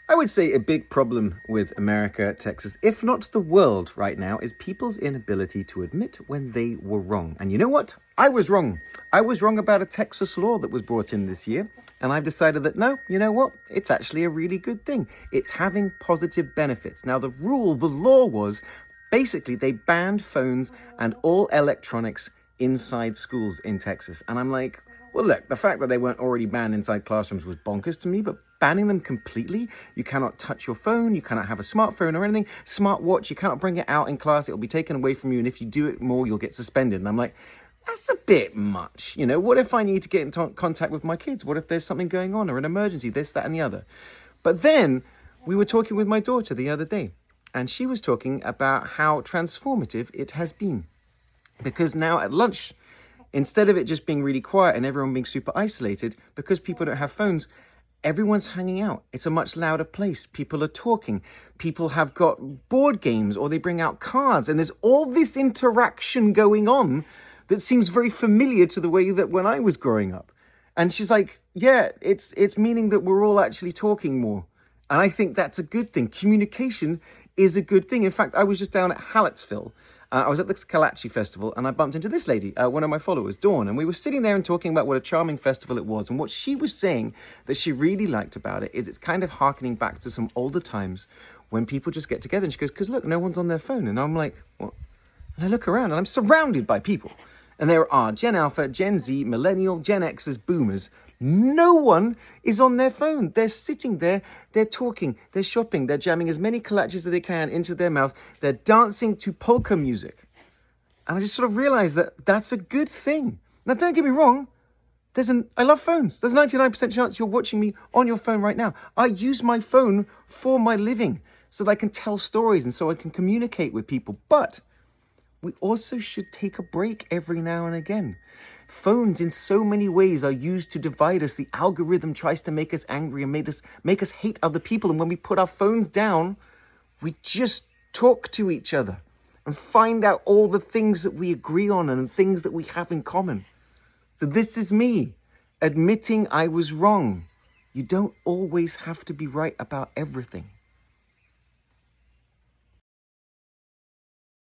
I would say a big problem with America, Texas, if not the world right now, is people's inability to admit when they were wrong. And you know what? I was wrong. I was wrong about a Texas law that was brought in this year. And I've decided that no, you know what? It's actually a really good thing. It's having positive benefits. Now, the law was basically they banned phones and all electronics inside schools in Texas. And I'm like, well, look, the fact that they weren't already banned inside classrooms was bonkers to me, but banning them completely, you cannot touch your phone, you cannot have a smartphone or anything, smartwatch, you cannot bring it out in class, it'll be taken away from you, and if you do it more, you'll get suspended. And I'm like, that's a bit much. You know, what if I need to get in contact with my kids? What if there's something going on or an emergency, this, that, and the other? But then we were talking with my daughter the other day, and she was talking about how transformative it has been. Because now at lunch, instead of it just being really quiet and everyone being super isolated, because people don't have phones, everyone's hanging out. It's a much louder place. People are talking. People have got board games or they bring out cards. And there's all this interaction going on that seems very familiar to the way that when I was growing up. And she's like, yeah, it's meaning that we're all actually talking more. And I think that's a good thing. Communication is a good thing. In fact, I was just down at Hallettsville. I was at the Kalachi Festival and I bumped into this lady, one of my followers, Dawn, and we were sitting there and talking about what a charming festival it was. And what she was saying that she really liked about it is it's kind of harkening back to some older times when people just get together. And she goes, because look, no one's on their phone. And I'm like, what? And I look around and I'm surrounded by people. And there are Gen Alpha, Gen Z, Millennial, Gen Xers, Boomers. No one is on their phone. They're sitting there, they're talking, they're shopping, they're jamming as many kolaches as they can into their mouth. They're dancing to polka music. And I just sort of realized that that's a good thing. Now, don't get me wrong. I love phones. There's a 99% chance you're watching me on your phone right now. I use my phone for my living so that I can tell stories and so I can communicate with people. But we also should take a break every now and again. Phones in so many ways are used to divide us. The algorithm tries to make us angry and make us hate other people. And when we put our phones down, we just talk to each other and find out all the things that we agree on and things that we have in common. So this is me admitting I was wrong. You don't always have to be right about everything.